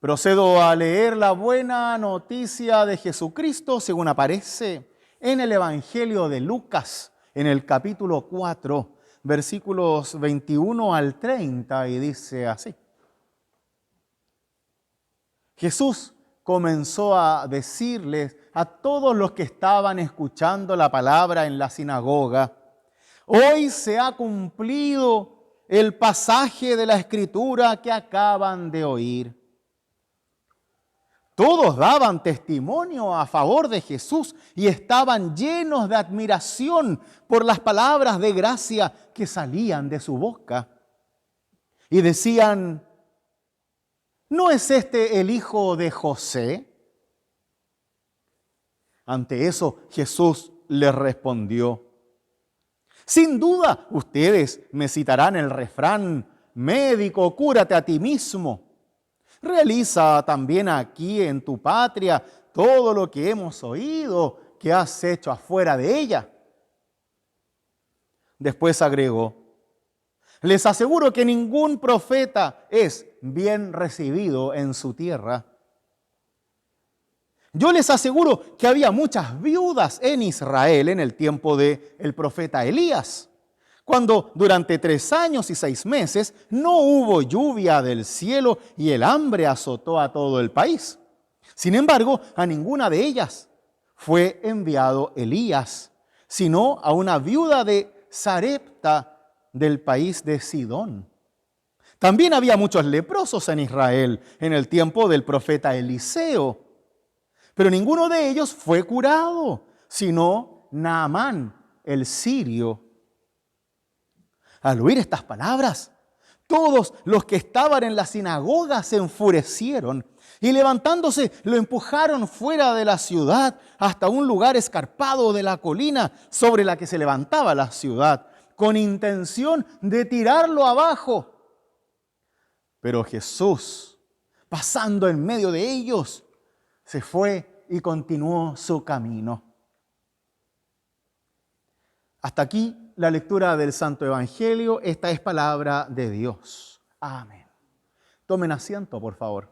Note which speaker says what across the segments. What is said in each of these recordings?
Speaker 1: Procedo a leer la buena noticia de Jesucristo según aparece en el Evangelio de Lucas, en el capítulo 4, versículos 21 al 30, y dice así. Jesús comenzó a decirles a todos los que estaban escuchando la palabra en la sinagoga: hoy se ha cumplido el pasaje de la Escritura que acaban de oír. Todos daban testimonio a favor de Jesús y estaban llenos de admiración por las palabras de gracia que salían de su boca. Y decían: ¿no es este el hijo de José? Ante eso Jesús les respondió: sin duda ustedes me citarán el refrán: médico, cúrate a ti mismo. Realiza también aquí en tu patria todo lo que hemos oído que has hecho afuera de ella. Después agregó: les aseguro que ningún profeta es bien recibido en su tierra. Yo les aseguro que había muchas viudas en Israel en el tiempo del profeta Elías, cuando durante 3 años y 6 meses no hubo lluvia del cielo y el hambre azotó a todo el país. Sin embargo, a ninguna de ellas fue enviado Elías, sino a una viuda de Sarepta del país de Sidón. También había muchos leprosos en Israel en el tiempo del profeta Eliseo, pero ninguno de ellos fue curado, sino Naamán, el sirio. Al oír estas palabras, todos los que estaban en la sinagoga se enfurecieron y levantándose lo empujaron fuera de la ciudad hasta un lugar escarpado de la colina sobre la que se levantaba la ciudad, con intención de tirarlo abajo. Pero Jesús, pasando en medio de ellos, se fue y continuó su camino. Hasta aquí la lectura del Santo Evangelio. Esta es palabra de Dios. Amén. Tomen asiento, por favor.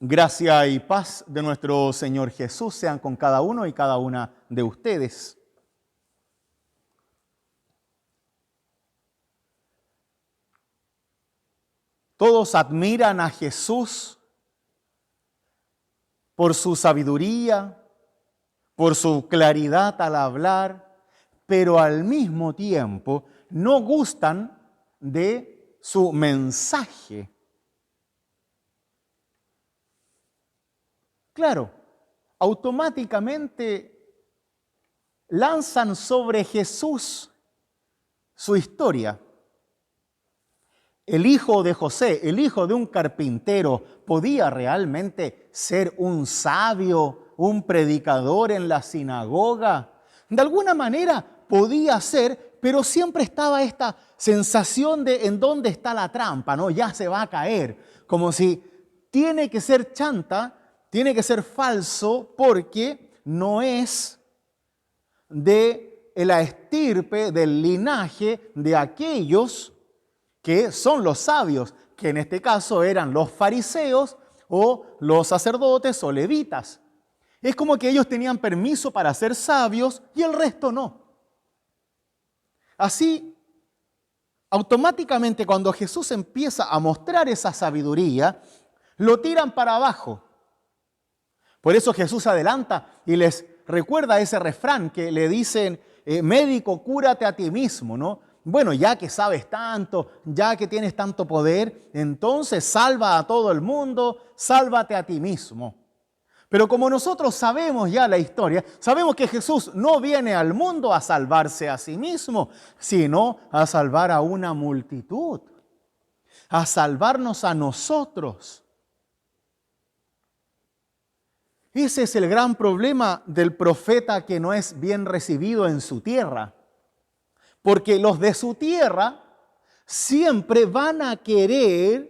Speaker 1: Gracia y paz de nuestro Señor Jesús sean con cada uno y cada una de ustedes. Todos admiran a Jesús por su sabiduría, por su claridad al hablar, pero al mismo tiempo no gustan de su mensaje. Claro, automáticamente lanzan sobre Jesús su historia. El hijo de José, el hijo de un carpintero, ¿podía realmente ser un sabio, un predicador en la sinagoga? De alguna manera podía ser, pero siempre estaba esta sensación de en dónde está la trampa, ¿no? Ya se va a caer, como si tiene que ser chanta, tiene que ser falso, porque no es de la estirpe, del linaje de aquellos que son los sabios, que en este caso eran los fariseos o los sacerdotes o levitas. Es como que ellos tenían permiso para ser sabios y el resto no. Así, automáticamente cuando Jesús empieza a mostrar esa sabiduría, lo tiran para abajo. Por eso Jesús adelanta y les recuerda ese refrán que le dicen: médico, cúrate a ti mismo, ¿no? Bueno, ya que sabes tanto, ya que tienes tanto poder, entonces salva a todo el mundo, sálvate a ti mismo. Pero como nosotros sabemos ya la historia, sabemos que Jesús no viene al mundo a salvarse a sí mismo, sino a salvar a una multitud, a salvarnos a nosotros. Ese es el gran problema del profeta que no es bien recibido en su tierra. Porque los de su tierra siempre van a querer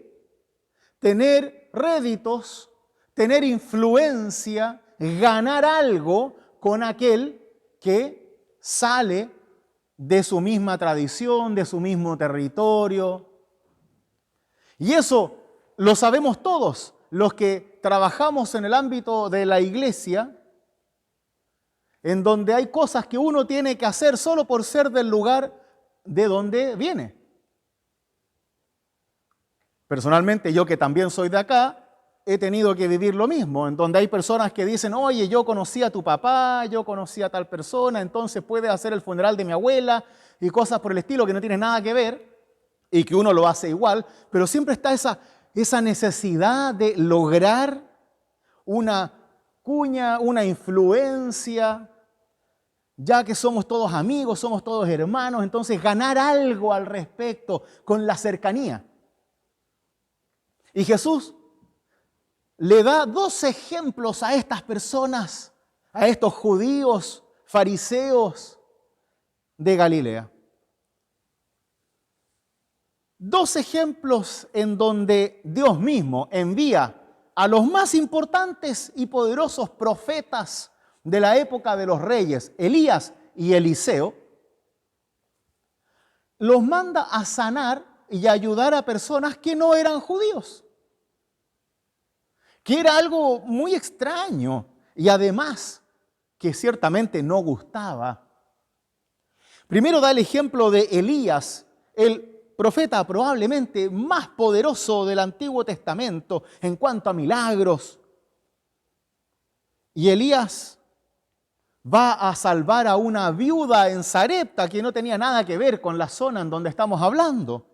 Speaker 1: tener réditos, tener influencia, ganar algo con aquel que sale de su misma tradición, de su mismo territorio. Y eso lo sabemos todos, los que trabajamos en el ámbito de la iglesia, en donde hay cosas que uno tiene que hacer solo por ser del lugar de donde viene. Personalmente, yo que también soy de acá, he tenido que vivir lo mismo, en donde hay personas que dicen, oye, yo conocí a tu papá, yo conocí a tal persona, entonces puedes hacer el funeral de mi abuela y cosas por el estilo que no tienen nada que ver y que uno lo hace igual, pero siempre está esa necesidad de lograr una cuña, una influencia, ya que somos todos amigos, somos todos hermanos, entonces ganar algo al respecto con la cercanía. Y Jesús le da dos ejemplos a estas personas, a estos judíos, fariseos de Galilea. Dos ejemplos en donde Dios mismo envía a los más importantes y poderosos profetas de la época de los reyes, Elías y Eliseo, los manda a sanar y ayudar a personas que no eran judíos, que era algo muy extraño y además que ciertamente no gustaba. Primero da el ejemplo de Elías, el profeta probablemente más poderoso del Antiguo Testamento en cuanto a milagros. Y Elías va a salvar a una viuda en Sarepta que no tenía nada que ver con la zona en donde estamos hablando.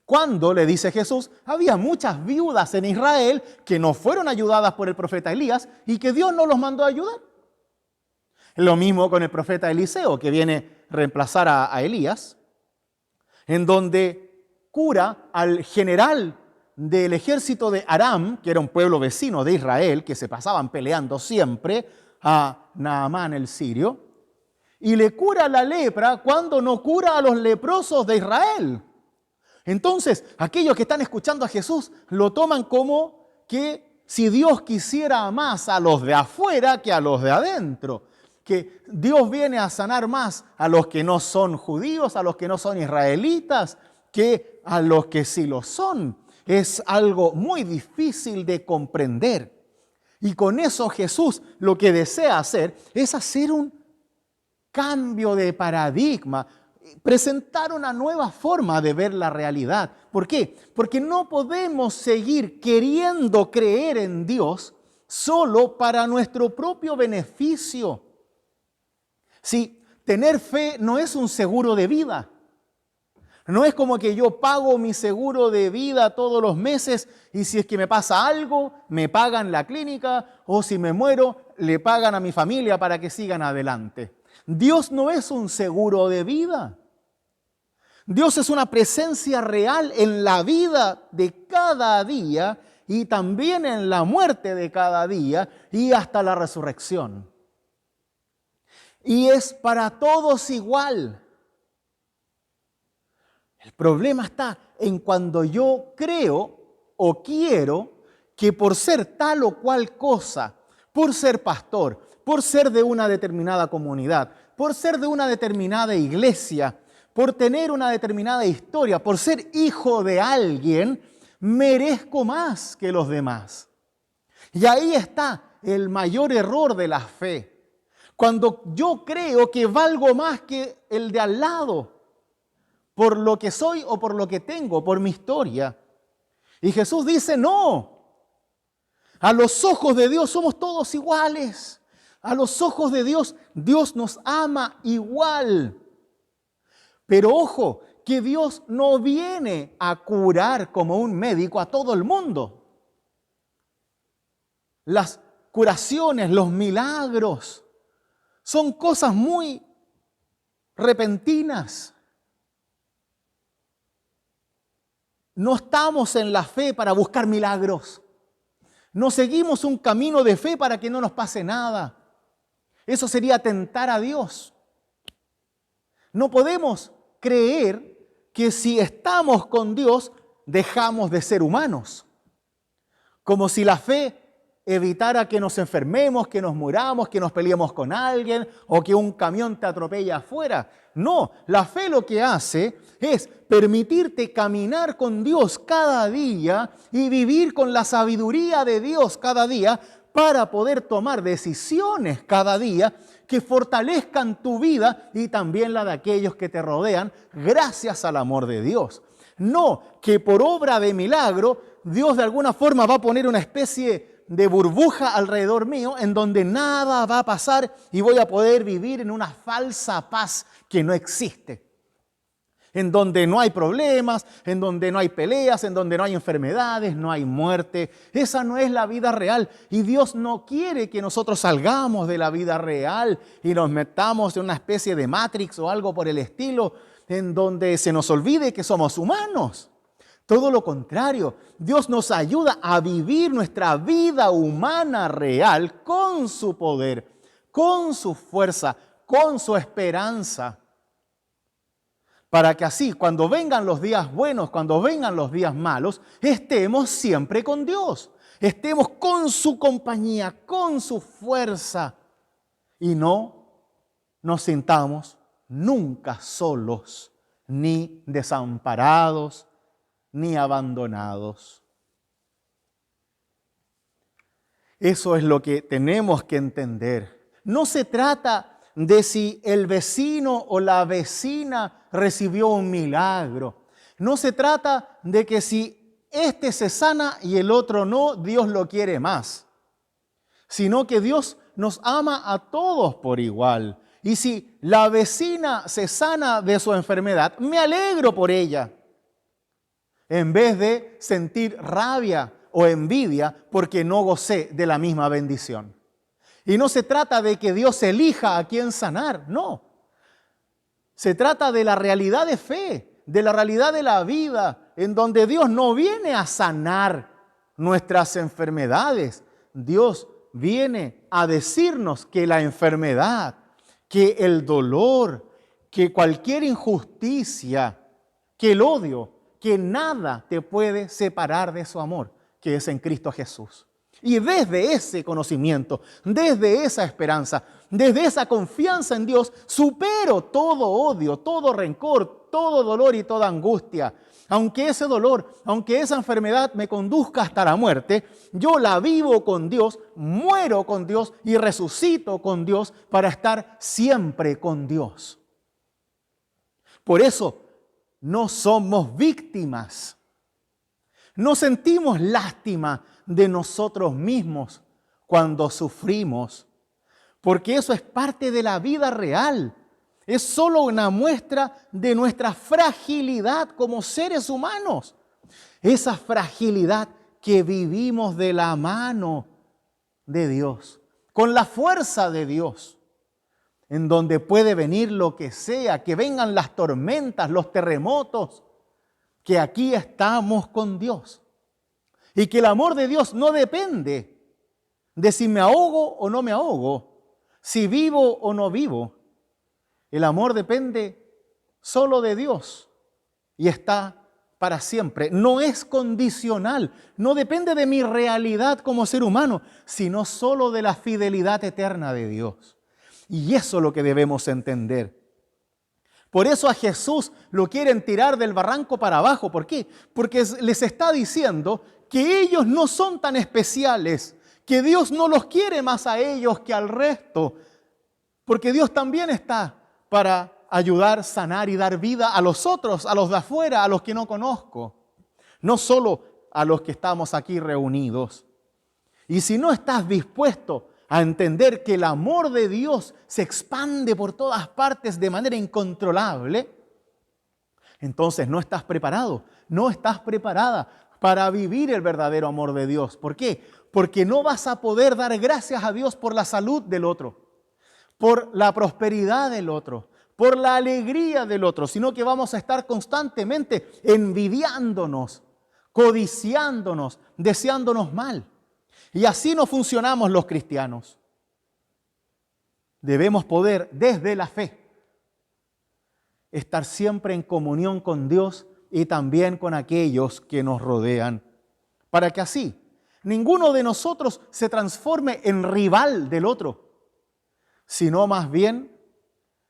Speaker 1: Cuando, le dice Jesús, había muchas viudas en Israel que no fueron ayudadas por el profeta Elías y que Dios no los mandó a ayudar. Lo mismo con el profeta Eliseo, que viene a reemplazar a Elías, en donde cura al general del ejército de Aram, que era un pueblo vecino de Israel, que se pasaban peleando siempre, a Naamán el sirio, y le cura la lepra cuando no cura a los leprosos de Israel. Entonces, aquellos que están escuchando a Jesús lo toman como que si Dios quisiera más a los de afuera que a los de adentro, que Dios viene a sanar más a los que no son judíos, a los que no son israelitas, que a los que sí lo son. Es algo muy difícil de comprender. Y con eso Jesús lo que desea hacer es hacer un cambio de paradigma, presentar una nueva forma de ver la realidad. ¿Por qué? Porque no podemos seguir queriendo creer en Dios solo para nuestro propio beneficio. Sí, tener fe no es un seguro de vida. No es como que yo pago mi seguro de vida todos los meses y si es que me pasa algo, me pagan la clínica o si me muero, le pagan a mi familia para que sigan adelante. Dios no es un seguro de vida. Dios es una presencia real en la vida de cada día y también en la muerte de cada día y hasta la resurrección. Y es para todos igual. El problema está en cuando yo creo o quiero que por ser tal o cual cosa, por ser pastor, por ser de una determinada comunidad, por ser de una determinada iglesia, por tener una determinada historia, por ser hijo de alguien, merezco más que los demás. Y ahí está el mayor error de la fe. Cuando yo creo que valgo más que el de al lado, por lo que soy o por lo que tengo, por mi historia. Y Jesús dice, no, a los ojos de Dios somos todos iguales. A los ojos de Dios, Dios nos ama igual. Pero ojo, que Dios no viene a curar como un médico a todo el mundo. Las curaciones, los milagros, son cosas muy repentinas. No estamos en la fe para buscar milagros. No seguimos un camino de fe para que no nos pase nada. Eso sería tentar a Dios. No podemos creer que si estamos con Dios, dejamos de ser humanos. Como si la fe evitara que nos enfermemos, que nos muramos, que nos peleemos con alguien o que un camión te atropelle afuera. No, la fe lo que hace es permitirte caminar con Dios cada día y vivir con la sabiduría de Dios cada día para poder tomar decisiones cada día que fortalezcan tu vida y también la de aquellos que te rodean gracias al amor de Dios. No que por obra de milagro Dios de alguna forma va a poner una especie de burbuja alrededor mío en donde nada va a pasar y voy a poder vivir en una falsa paz que no existe. En donde no hay problemas, en donde no hay peleas, en donde no hay enfermedades, no hay muerte. Esa no es la vida real. Y Dios no quiere que nosotros salgamos de la vida real y nos metamos en una especie de Matrix o algo por el estilo, en donde se nos olvide que somos humanos. Todo lo contrario, Dios nos ayuda a vivir nuestra vida humana real con su poder, con su fuerza, con su esperanza. Para que así, cuando vengan los días buenos, cuando vengan los días malos, estemos siempre con Dios. Estemos con su compañía, con su fuerza. Y no nos sintamos nunca solos, ni desamparados, ni abandonados. Eso es lo que tenemos que entender. No se trata de si el vecino o la vecina recibió un milagro. No se trata de que si este se sana y el otro no, Dios lo quiere más. Sino que Dios nos ama a todos por igual. Y si la vecina se sana de su enfermedad, me alegro por ella. En vez de sentir rabia o envidia porque no gocé de la misma bendición. Y no se trata de que Dios elija a quién sanar, no. Se trata de la realidad de fe, de la realidad de la vida, en donde Dios no viene a sanar nuestras enfermedades. Dios viene a decirnos que la enfermedad, que el dolor, que cualquier injusticia, que el odio, que nada te puede separar de su amor, que es en Cristo Jesús. Y desde ese conocimiento, desde esa esperanza, desde esa confianza en Dios, supero todo odio, todo rencor, todo dolor y toda angustia. Aunque ese dolor, aunque esa enfermedad me conduzca hasta la muerte, yo la vivo con Dios, muero con Dios y resucito con Dios para estar siempre con Dios. Por eso no somos víctimas. No sentimos lástima de nosotros mismos cuando sufrimos, porque eso es parte de la vida real. Es solo una muestra de nuestra fragilidad como seres humanos. Esa fragilidad que vivimos de la mano de Dios, con la fuerza de Dios, en donde puede venir lo que sea, que vengan las tormentas, los terremotos, que aquí estamos con Dios. Y que el amor de Dios no depende de si me ahogo o no me ahogo, si vivo o no vivo. El amor depende solo de Dios y está para siempre. No es condicional, no depende de mi realidad como ser humano, sino solo de la fidelidad eterna de Dios. Y eso es lo que debemos entender. Por eso a Jesús lo quieren tirar del barranco para abajo. ¿Por qué? Porque les está diciendo que ellos no son tan especiales, que Dios no los quiere más a ellos que al resto, porque Dios también está para ayudar, sanar y dar vida a los otros, a los de afuera, a los que no conozco, no solo a los que estamos aquí reunidos. Y si no estás dispuesto a entender que el amor de Dios se expande por todas partes de manera incontrolable, entonces no estás preparado, no estás preparada para vivir el verdadero amor de Dios. ¿Por qué? Porque no vas a poder dar gracias a Dios por la salud del otro, por la prosperidad del otro, por la alegría del otro, sino que vamos a estar constantemente envidiándonos, codiciándonos, deseándonos mal. Y así no funcionamos los cristianos. Debemos poder, desde la fe, estar siempre en comunión con Dios y también con aquellos que nos rodean, para que así ninguno de nosotros se transforme en rival del otro, sino más bien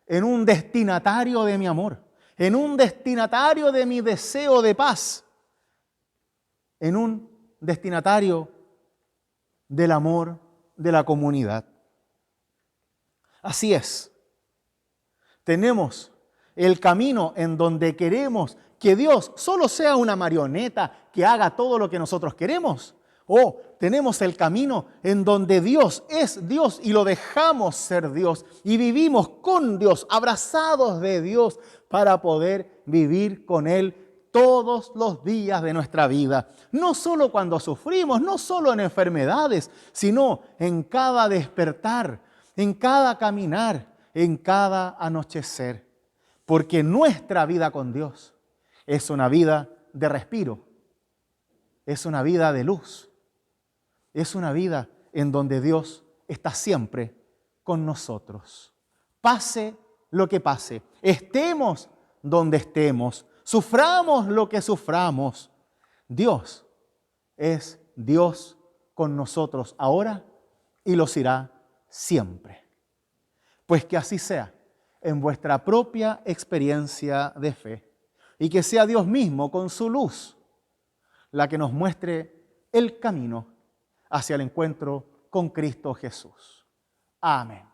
Speaker 1: en un destinatario de mi amor, en un destinatario de mi deseo de paz, en un destinatario del amor de la comunidad. Así es. Tenemos el camino en donde queremos que Dios solo sea una marioneta que haga todo lo que nosotros queremos. O tenemos el camino en donde Dios es Dios y lo dejamos ser Dios y vivimos con Dios, abrazados de Dios para poder vivir con Él todos los días de nuestra vida. No solo cuando sufrimos, no solo en enfermedades, sino en cada despertar, en cada caminar, en cada anochecer. Porque nuestra vida con Dios es una vida de respiro, es una vida de luz, es una vida en donde Dios está siempre con nosotros. Pase lo que pase, estemos donde estemos, suframos lo que suframos, Dios es Dios con nosotros ahora y lo será siempre. Pues que así sea en vuestra propia experiencia de fe y que sea Dios mismo con su luz la que nos muestre el camino hacia el encuentro con Cristo Jesús. Amén.